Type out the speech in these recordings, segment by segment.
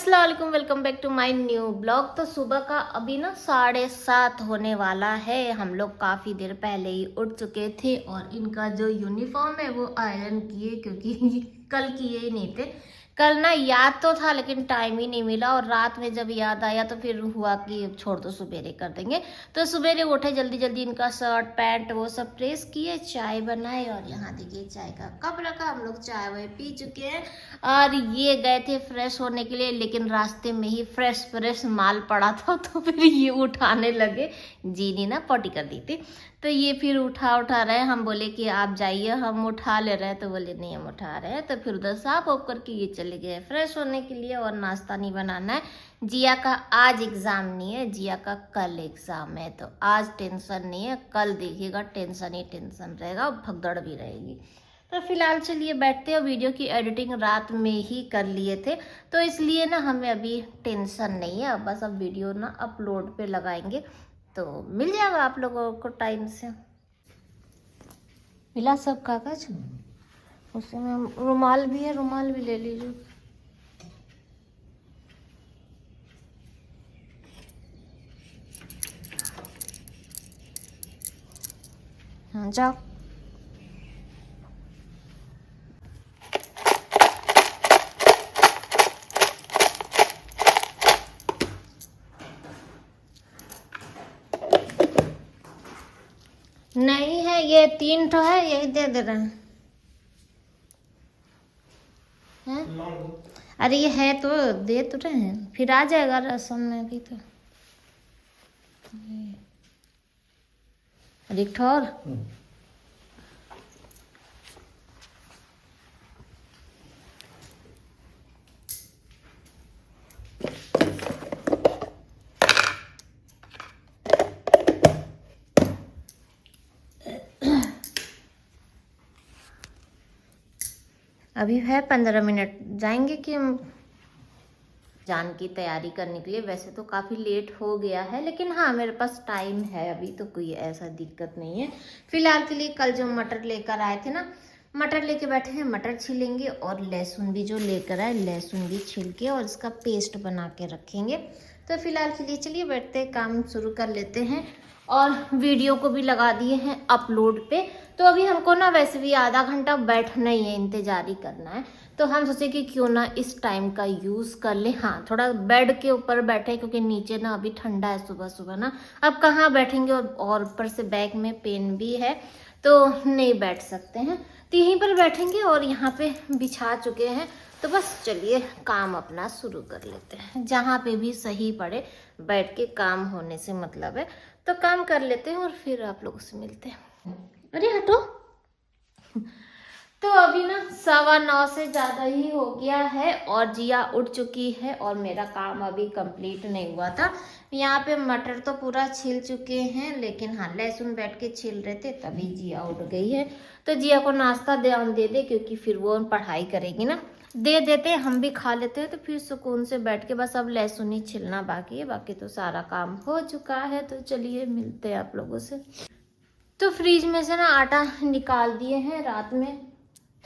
अस्सलाम वालेकुम, welcome back to my new blog. तो सुबह का अभी ना 7:30 होने वाला है। हम लोग काफ़ी देर पहले ही उठ चुके थे और इनका जो यूनिफॉर्म है वो आयरन किए, क्योंकि कल किए ही नहीं थे। कल ना याद तो था लेकिन टाइम ही नहीं मिला, और रात में जब याद आया तो फिर हुआ कि छोड़ दो सवेरे कर देंगे। तो सवेरे उठे जल्दी जल्दी, इनका शर्ट पैंट वो सब प्रेस किए, चाय बनाए और यहाँ देखिए चाय का कप रखा। हम लोग चाय वाय पी चुके हैं और ये गए थे फ्रेश होने के लिए, लेकिन रास्ते में ही फ्रेश माल पड़ा था तो फिर ये उठाने लगे। जीनी ना पॉटी कर दी थी तो ये फिर उठा रहे। हम बोले कि आप जाइए, हम उठा ले रहे हैं, तो बोले नहीं हम उठा रहे हैं। तो फिर उधर साफ ऑफ करके ये चले गए फ्रेश होने के लिए, और नाश्ता नहीं बनाना है। जिया का आज एग्जाम नहीं है, जिया का कल एग्जाम है, तो आज टेंशन नहीं है, कल देखिएगा टेंशन ही टेंशन रहेगा और भगदड़ भी रहेगी। तो फिलहाल चलिए बैठते हैं। वीडियो की एडिटिंग रात में ही कर लिए थे तो इसलिए ना हमें अभी टेंशन नहीं है। अब बस अब वीडियो ना अपलोड पे लगाएंगे तो मिल जाएगा आप लोगों को टाइम से। मिला सब कागज, उसमें रुमाल भी है, रुमाल भी ले लीजिए। हाँ जाओ। नहीं है, ये 3 ठो है, यही दे दे रहे हैं। अरे ये है तो दे तो रहे हैं, फिर आ जाएगा रसम में भी। तो एक ठो और अभी है 15 मिनट, जाएंगे कि हम जान की तैयारी करने के लिए। वैसे तो काफ़ी लेट हो गया है, लेकिन हाँ मेरे पास टाइम है अभी, तो कोई ऐसा दिक्कत नहीं है। फिलहाल के लिए कल जो मटर लेकर आए थे ना, मटर लेके बैठे हैं, मटर छीलेंगे और लहसुन भी जो लेकर आए, लहसुन भी छील के और इसका पेस्ट बना के रखेंगे। तो फिलहाल के लिए चलिए बैठते हैं, काम शुरू कर लेते हैं। और वीडियो को भी लगा दिए हैं अपलोड पे। तो अभी हमको ना वैसे भी आधा घंटा बैठना ही है, इंतजार ही करना है। तो हम सोचे कि क्यों ना इस टाइम का यूज़ कर ले। हाँ थोड़ा बेड के ऊपर बैठे, क्योंकि नीचे ना अभी ठंडा है सुबह सुबह ना, अब कहाँ बैठेंगे, और ऊपर से बैक में पेन भी है तो नहीं बैठ सकते हैं। तो यहीं पर बैठेंगे और यहाँ पे बिछा चुके हैं। तो बस चलिए काम अपना शुरू कर लेते हैं, जहाँ पे भी सही पड़े, बैठ के काम होने से मतलब है। तो काम कर लेते हैं और फिर आप लोगों से मिलते हैं। अरे हटो। तो अभी ना 9:15 से ज़्यादा ही हो गया है और जिया उठ चुकी है और मेरा काम अभी कंप्लीट नहीं हुआ था। यहाँ पे मटर तो पूरा छिल चुके हैं, लेकिन हाँ लहसुन बैठ के छिल रहे थे तभी जिया उठ गई है। तो जिया को नाश्ता दे दे, क्योंकि फिर वो पढ़ाई करेगी ना। दे देते, हम भी खा लेते हैं, तो फिर सुकून से बैठ के बस अब लहसुन ही छिलना बाकी है, बाकी तो सारा काम हो चुका है। तो चलिए मिलते हैं आप लोगों से। तो फ्रिज में से ना आटा निकाल दिए हैं, रात में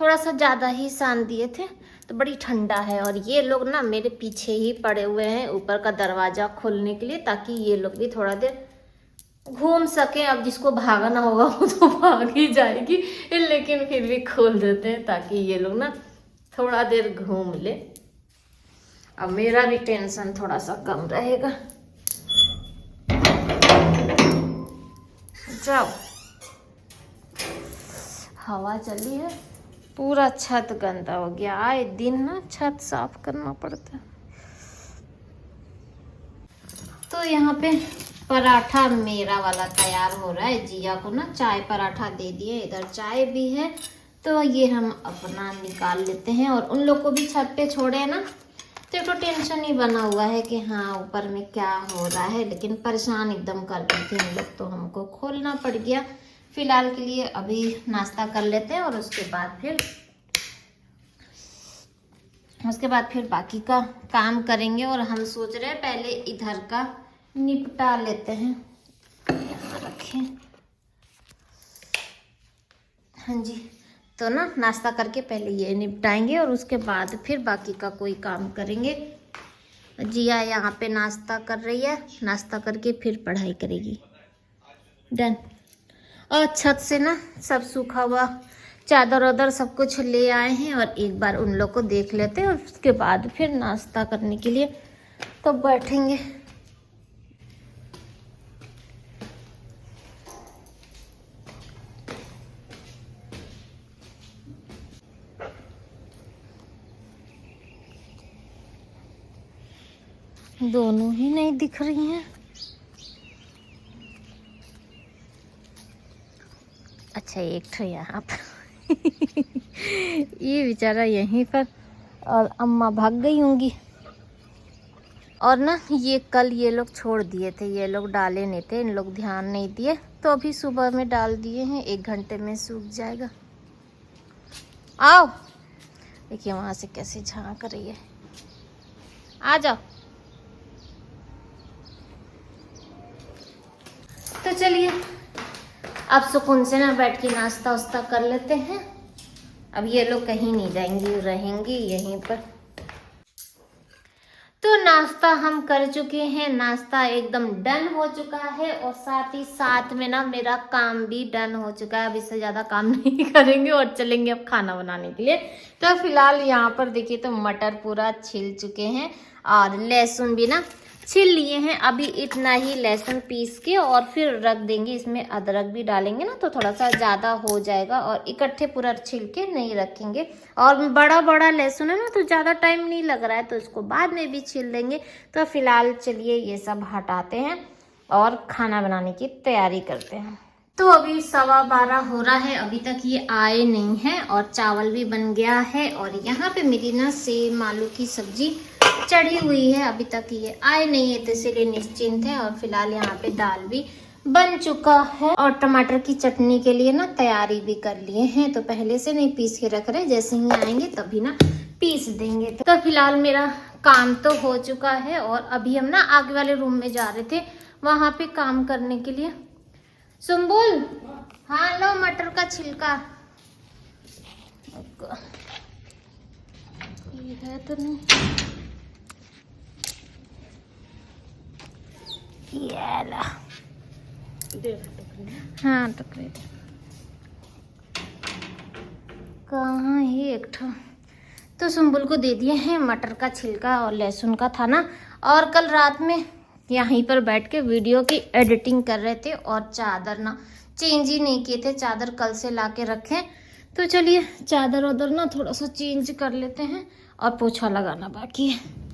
थोड़ा सा ज़्यादा ही सान दिए थे, तो बड़ी ठंडा है। और ये लोग ना मेरे पीछे ही पड़े हुए हैं ऊपर का दरवाज़ा खोलने के लिए, ताकि ये लोग भी थोड़ा देर घूम सके। अब जिसको भागना होगा वो तो भाग ही जाएगी, लेकिन फिर भी खोल देते हैं ताकि ये लोग ना थोड़ा देर घूम ले। अब मेरा भी टेंशन थोड़ा सा कम रहेगा। जाओ, हवा चली है, पूरा छत गंदा हो गया। आए दिन ना छत साफ करना पड़ता है। तो यहाँ पे पराठा मेरा वाला तैयार हो रहा है। जिया को ना चाय पराठा दे दिए, इधर चाय भी है, तो ये हम अपना निकाल लेते हैं। और उन लोग को भी छत पे छोड़े ना, तो टेंशन ही बना हुआ है कि हाँ ऊपर में क्या हो रहा है, लेकिन परेशान एकदम कर रही थी इन लोग, तो हमको खोलना पड़ गया। फिलहाल के लिए अभी नाश्ता कर लेते हैं और उसके बाद फिर बाकी का काम करेंगे। और हम सोच रहे हैं पहले इधर का निपटा लेते हैं। यहाँ रखें, हाँ जी। तो ना नाश्ता करके पहले ये निपटाएंगे और उसके बाद फिर बाकी का कोई काम करेंगे। जिया यहाँ पे नाश्ता कर रही है, नाश्ता करके फिर पढ़ाई करेगी। डन। और छत से ना सब सूखा हुआ चादर वादर सब कुछ ले आए हैं और एक बार उन लोग को देख लेते हैं और उसके बाद फिर नाश्ता करने के लिए तो बैठेंगे। दोनों ही नहीं दिख रही हैं। अच्छा एक तो यहाँ पर ये बेचारा यहीं पर, और अम्मा भाग गई होंगी। और ना ये कल ये लोग छोड़ दिए थे, ये लोग डाले नहीं थे, इन लोग ध्यान नहीं दिए, तो अभी सुबह में डाल दिए हैं, 1 घंटे में सूख जाएगा। आओ देखिए वहाँ से कैसे झांक रही है, आ जाओ। तो चलिए अब सुकून से ना बैठ के नाश्ता वास्ता कर लेते हैं। अब ये लोग कहीं नहीं जाएंगी, रहेंगी यहीं पर। तो नाश्ता हम कर चुके हैं, नाश्ता एकदम डन हो चुका है और साथ ही साथ में ना मेरा काम भी डन हो चुका है। अब इससे ज़्यादा काम नहीं करेंगे और चलेंगे अब खाना बनाने के लिए। तो फिलहाल यहाँ पर देखिए तो मटर पूरा छिल चुके हैं और लहसुन भी ना छिल लिए हैं। अभी इतना ही लहसुन पीस के और फिर रख देंगे, इसमें अदरक भी डालेंगे ना तो थोड़ा सा ज़्यादा हो जाएगा, और इकट्ठे पूरा छिल के नहीं रखेंगे। और बड़ा बड़ा लहसुन है ना तो ज़्यादा टाइम नहीं लग रहा है, तो इसको बाद में भी छिल देंगे। तो फिलहाल चलिए ये सब हटाते हैं और खाना बनाने की तैयारी करते हैं। तो अभी 12:15 हो रहा है, अभी तक ये आए नहीं हैं और चावल भी बन गया है। और यहाँ पे मेरी ना सेम आलू की सब्जी चढ़ी हुई है, अभी तक ये आए नहीं है तो इसीलिए निश्चिंत है। और फिलहाल यहाँ पे दाल भी बन चुका है और टमाटर की चटनी के लिए ना तैयारी भी कर लिए हैं, तो पहले से नहीं पीस के रख रहे, जैसे ही आएंगे तभी ना पीस देंगे। तो फिलहाल मेरा काम तो हो चुका है और अभी हम ना आगे वाले रूम में जा रहे थे वहाँ पे काम करने के लिए। सुम्बुल, हाँ लो मटर का छिलका ये है तो नहीं, ये ला हाँ टकरे कहाँ है एक ठो। तो सुम्बुल को दे दिए हैं मटर का छिलका और लहसुन का था ना, और कल रात में यहीं पर बैठ के वीडियो की एडिटिंग कर रहे थे और चादर ना चेंज ही नहीं किए थे, चादर कल से ला के रखें। तो चलिए चादर वादर ना थोड़ा सा चेंज कर लेते हैं और पोछा लगाना बाकी है।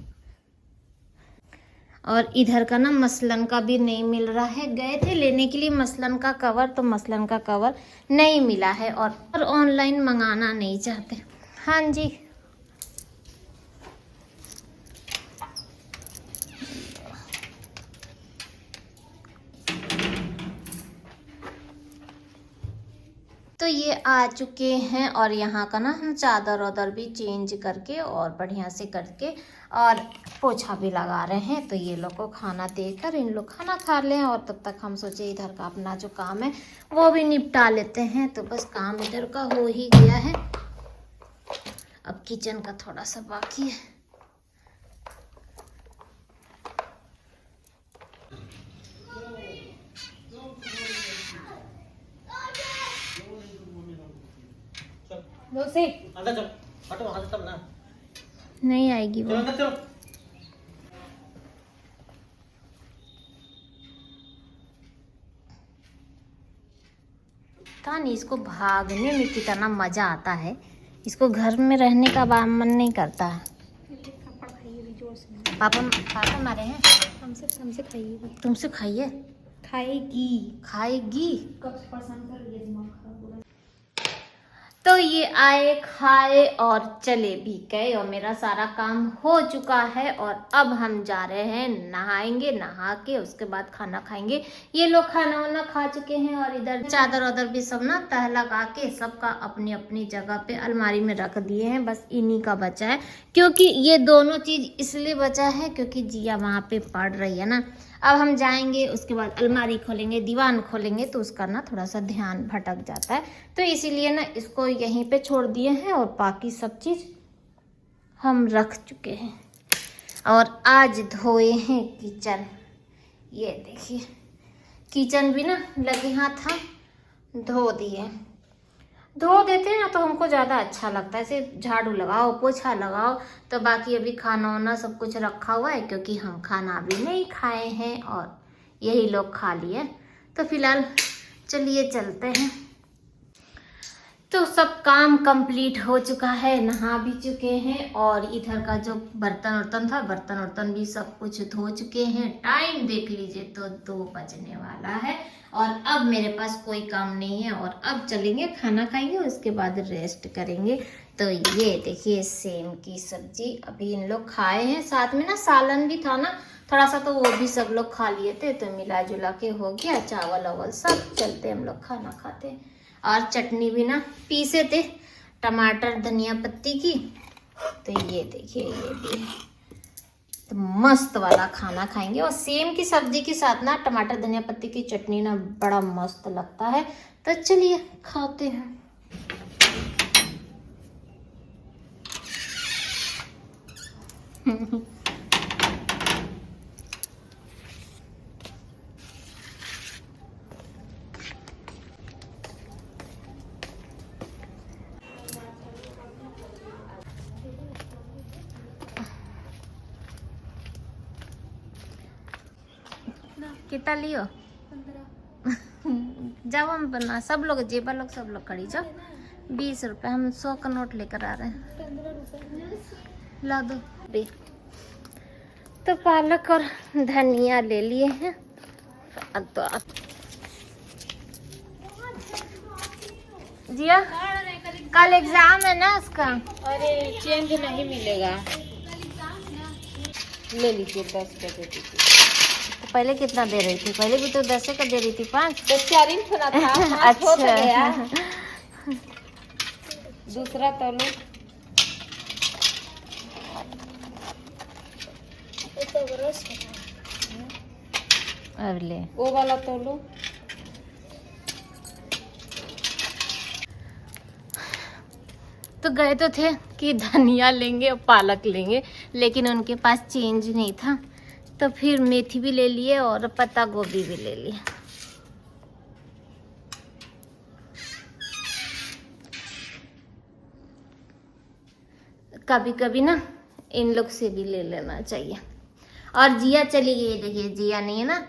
और इधर का ना मसलन का भी नहीं मिल रहा है, गए थे लेने के लिए मसलन का कवर, तो मसलन का कवर नहीं मिला है और ऑनलाइन मंगाना नहीं चाहते। हाँ जी तो ये आ चुके हैं और यहाँ का ना हम चादर वादर भी चेंज करके और बढ़िया से करके और पोछा भी लगा रहे हैं। तो ये लोग को खाना देकर इन लोग खाना खा लें और तब तक हम सोचे इधर का अपना जो काम है वो भी निपटा लेते हैं। तो बस काम इधर का हो ही गया है, अब किचन का थोड़ा सा बाकी है। नहीं आएगी वो। पता नहीं इसको भागने में कितना मजा आता है, इसको घर में रहने का मन नहीं करता है। पापा मारे हैं, हमसे खाइए, तुमसे खाइए, खाएगी कब पसंद कर ये दिमाग खराब हो रहा है। तो ये आए खाए और चले भी गए और मेरा सारा काम हो चुका है। और अब हम जा रहे हैं नहाएंगे, नहा के उसके बाद खाना खाएंगे। ये लोग खाना वाना खा चुके हैं और इधर चादर वादर भी सब ना तह लगा के सबका अपनी अपनी जगह पे अलमारी में रख दिए हैं। बस इन्हीं का बचा है, क्योंकि ये दोनों चीज इसलिए बचा है क्योंकि जिया वहाँ पे पढ़ रही है ना। अब हम जाएंगे उसके बाद अलमारी खोलेंगे, दीवान खोलेंगे, तो उसका ना थोड़ा सा ध्यान भटक जाता है, तो इसीलिए ना इसको यहीं पे छोड़ दिए हैं और बाकी सब चीज़ हम रख चुके हैं। और आज धोए हैं किचन। ये देखिए किचन भी ना लगे हाथ था धो दिए। धो देते हैं ना तो हमको ज़्यादा अच्छा लगता है, ऐसे झाड़ू लगाओ पोछा लगाओ। तो बाकी अभी खाना वाना सब कुछ रखा हुआ है क्योंकि हम खाना अभी नहीं खाए हैं और यही लोग खा लिए। तो फिलहाल चलिए चलते हैं। तो सब काम कंप्लीट हो चुका है, नहा भी चुके हैं और इधर का जो बर्तन वर्तन था बर्तन वर्तन भी सब कुछ धो चुके हैं। टाइम देख लीजिए तो 2 बजने वाला है और अब मेरे पास कोई काम नहीं है और अब चलेंगे खाना खाएंगे उसके बाद रेस्ट करेंगे। तो ये देखिए सेम की सब्जी अभी इन लोग खाए हैं, साथ में ना सालन भी था ना थोड़ा सा, तो वो भी सब लोग खा लिए थे। तो मिला जुला के हो गया, चावल वावल सब चलते हम लोग खाना खाते हैं। और चटनी भी ना पीसे थे टमाटर धनिया पत्ती की। तो ये देखिए ये भी तो मस्त वाला खाना खाएंगे और सेम की सब्जी के साथ ना टमाटर धनिया पत्ती की चटनी ना बड़ा मस्त लगता है। तो चलिए खाते हैं। कितना लियो? 15। जब हम बना सब लोग जेबा लोग सब लोग खड़ी जाओ। 20 रुपए, हम 100 का नोट लेकर आ रहे हैं। 15 रुपए ला दो। तो पालक और धनिया ले लिए हैं। तो जिया कल एग्जाम है ना उसका। अरे चेंज नहीं मिलेगा, ले लीजिए 10 का दे दीजिए। तो पहले कितना दे रही थी? पहले भी तो 10 का दे रही थी, 5 तो 4 इंच होना था। अच्छा दूसरा तोलो। अब ले वो वाला तोलो। तो गए तो थे कि धनिया लेंगे और पालक लेंगे, लेकिन उनके पास चेंज नहीं था। तो फिर मेथी भी ले लिए और पत्ता गोभी भी ले लिए। कभी कभी ना इन लोग से भी ले लेना चाहिए। और जिया चली गई है, देखिए जिया नहीं है ना,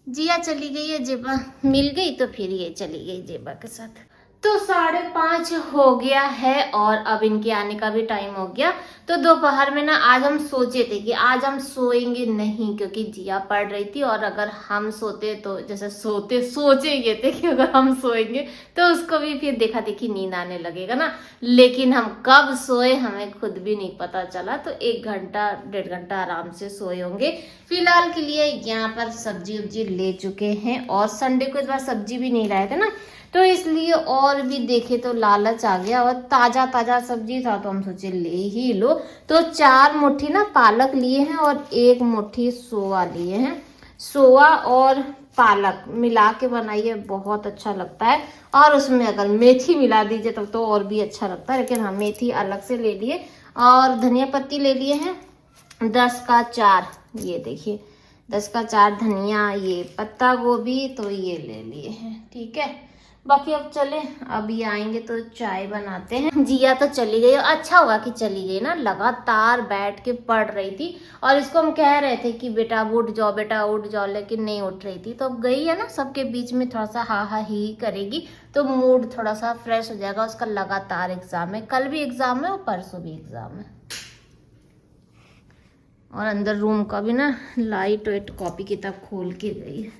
जिया चली गई है, जेबा मिल गई तो फिर ये चली गई जेबा के साथ। तो 5:30 हो गया है और अब इनके आने का भी टाइम हो गया। तो दोपहर में ना आज हम सोचे थे कि आज हम सोएंगे नहीं क्योंकि जिया पढ़ रही थी और अगर हम सोते तो जैसे सोचेंगे थे कि अगर हम सोएंगे तो उसको भी फिर देखा देखी नींद आने लगेगा ना। लेकिन हम कब सोए हमें खुद भी नहीं पता चला। तो 1 घंटा 1.5 घंटा आराम से सोए होंगे। फिलहाल के लिए यहाँ पर सब्जी उब्जी ले चुके हैं और संडे को इस बार सब्जी भी नहीं लाए थे ना, तो इसलिए और भी देखे तो लालच आ गया और ताजा ताजा सब्जी था तो हम सोचे ले ही लो। तो 4 मुट्ठी ना पालक लिए हैं और 1 मुट्ठी सोआ लिए हैं। सोआ और पालक मिला के बनाइए बहुत अच्छा लगता है और उसमें अगर मेथी मिला दीजिए तब तो और भी अच्छा लगता है। लेकिन हम मेथी अलग से ले लिए और धनिया पत्ती ले लिए हैं 10 का 4। ये देखिए 10 का 4 धनिया, ये पत्ता गोभी तो ये ले लिए हैं। ठीक है, बाकी अब चले, अभी आएंगे तो चाय बनाते हैं। जिया तो चली गई, अच्छा हुआ कि चली गई ना, लगातार बैठ के पढ़ रही थी और इसको हम कह रहे थे कि बेटा उठ जाओ बेटा उठ जाओ, लेकिन नहीं उठ रही थी। तो अब गई है ना, सबके बीच में थोड़ा सा हा हा ही करेगी तो मूड थोड़ा सा फ्रेश हो जाएगा। उसका लगातार एग्जाम है, कल भी एग्जाम है और परसों भी एग्जाम है। और अंदर रूम का भी ना लाइट वाइट कॉपी किताब खोल के गई है।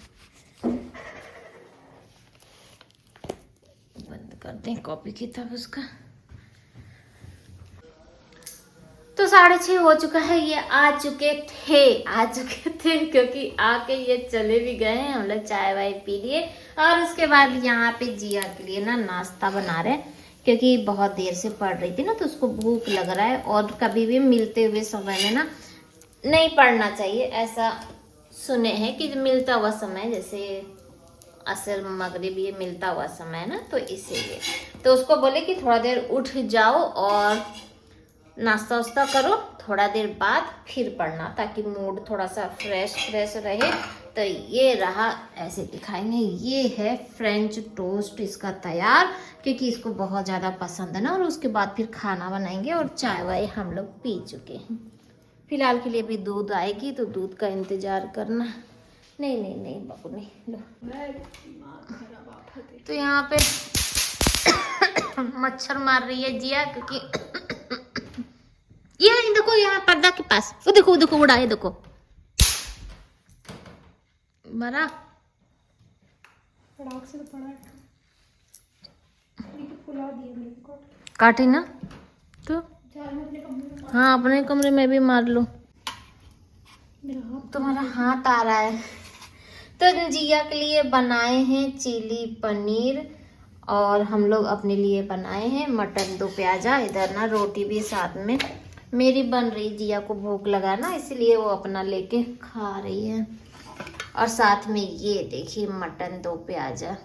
बंद करते हैं कॉपी किताब उसका। तो 6:30 हो चुका है, ये आ चुके थे क्योंकि आके ये चले भी गए हैं। हम लोग चाय वाय पी लिए और उसके बाद यहाँ पे जिया के लिए ना नाश्ता बना रहे हैं क्योंकि बहुत देर से पढ़ रही थी ना तो उसको भूख लग रहा है। और कभी भी मिलते हुए समय में ना नहीं पढ़ना चाहिए, ऐसा सुने हैं कि मिलता हुआ समय जैसे असर मगरिब ये मिलता हुआ समय ना, तो इसीलिए तो उसको बोले कि थोड़ा देर उठ जाओ और नाश्ता वास्ता करो, थोड़ा देर बाद फिर पढ़ना, ताकि मूड थोड़ा सा फ्रेश रहे। तो ये रहा, ऐसे दिखाएंगे। ये है फ्रेंच टोस्ट इसका तैयार, क्योंकि इसको बहुत ज़्यादा पसंद है ना। और उसके बाद फिर खाना बनाएंगे और चाय वाय हम लोग पी चुके हैं। फिलहाल के लिए भी दूध आएगी तो दूध का इंतज़ार करना। नहीं बाबू नहीं लो। तो यहाँ पे मच्छर मार रही है जिया, क्योंकि ये देखो यहाँ पर्दा के पास, वो देखो उड़ा है, देखो मरा से तो काटे ना तो हाँ, अपने कमरे में भी मार लो। तुम्हारा हाथ आ रहा है। तो जिया के लिए बनाए हैं चिली पनीर, और हम लोग अपने लिए बनाए हैं मटन दो प्याजा। इधर ना रोटी भी साथ में मेरी बन रही, जिया को भूख लगा ना, इसलिए वो अपना लेके खा रही है। और साथ में ये देखिए मटन दो प्याजा,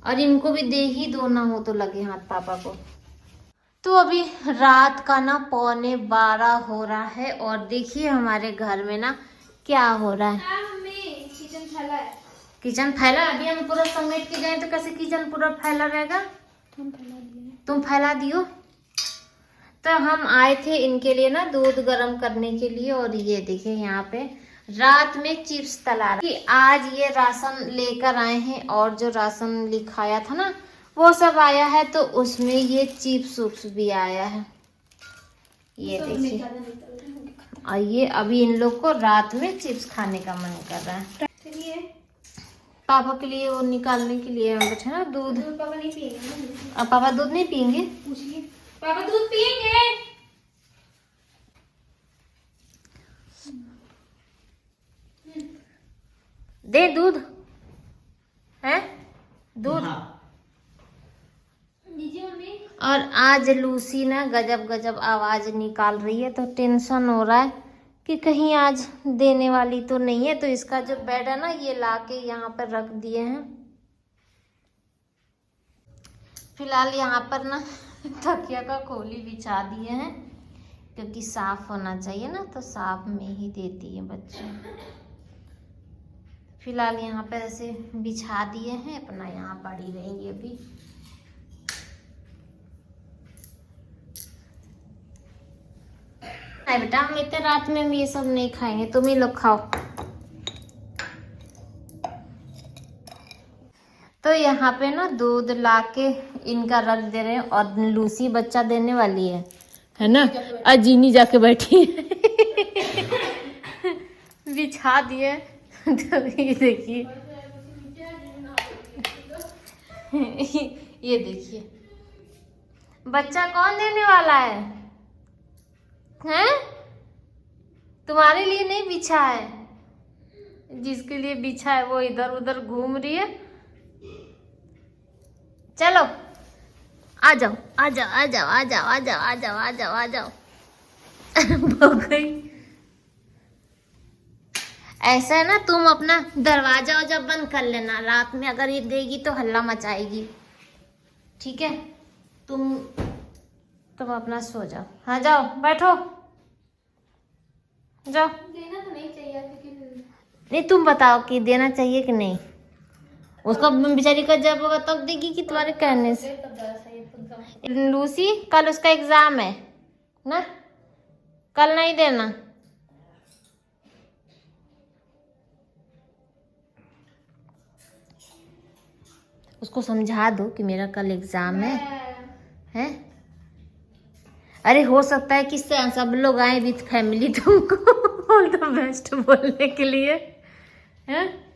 और इनको भी दे ही दो ना हो तो लगे हाथ पापा को। तो अभी रात का ना 11:15 हो रहा है, और देखिए हमारे घर में ना क्या हो रहा है। किचन फैला अभी हम पूरा समेट के गए तो कैसे किचन पूरा फैला रहेगा? तुम फैला दियो। तो हम आए थे इनके लिए ना दूध गर्म करने के लिए, और ये देखिए यहाँ पे रात में चिप्स तला कि आज ये राशन लेकर आए हैं, और जो राशन लिखाया था ना वो सब आया है, तो उसमें ये चिप्स उप्स भी आया है। ये देखिए, और ये अभी इन लोग को रात में चिप्स खाने का मन कर रहा है। पापा के लिए वो निकालने के लिए बैठे ना दूध। पापा नहीं पिएंगे। अब पापा दूध नहीं पिएंगे? पूछिए, पापा दूध पिएंगे? दे दूध है, दूध। और आज लूसी ना गजब आवाज निकाल रही है, तो टेंशन हो रहा है कि कहीं आज देने वाली तो नहीं है। तो इसका जो बेड है ना, ये लाके यहाँ पर रख दिए हैं। फिलहाल यहाँ पर ना तकिया का खोली बिछा दिए हैं, क्योंकि साफ होना चाहिए ना, तो साफ में ही देती है बच्चे। फिलहाल यहाँ पर ऐसे बिछा दिए हैं, अपना यहाँ पड़ी रहेंगी अभी। नहीं बेटा, हम इतने रात में हम ये सब नहीं खाएंगे, तुम ही लोग खाओ। तो यहाँ पे ना दूध लाके इनका रख दे रहे हैं, और लूसी बच्चा देने वाली है ना। अजीनी जाके बैठी है बिछा दिए। तो ये देखिए ये देखिए बच्चा कौन देने वाला है? हैं? तुम्हारे लिए नहीं बिछा है, जिसके लिए बिछा है वो इधर उधर घूम रही है। चलो आ जाओ आ जाओ आ जाओ आ जाओ आ जाओ आ जाओ आ जाओ आ जाओ हो गई। ऐसा है ना, तुम अपना दरवाजा और जब बंद कर लेना, रात में अगर ये देगी तो हल्ला मचाएगी, ठीक है? तुम अपना सो जाओ। हाँ जाओ बैठो, जाओ। देना तो नहीं चाहिए, नहीं तुम बताओ कि देना चाहिए कि नहीं। उसको बेचारी का जब होगा तब देगी कि तुम्हारे कहने से। लूसी कल उसका एग्जाम है ना, कल नहीं देना। उसको समझा दो कि मेरा कल एग्जाम है? अरे हो सकता है कि सब लोग आए विथ फैमिली तुमको ऑल द बेस्ट बोलने के लिए, हैं?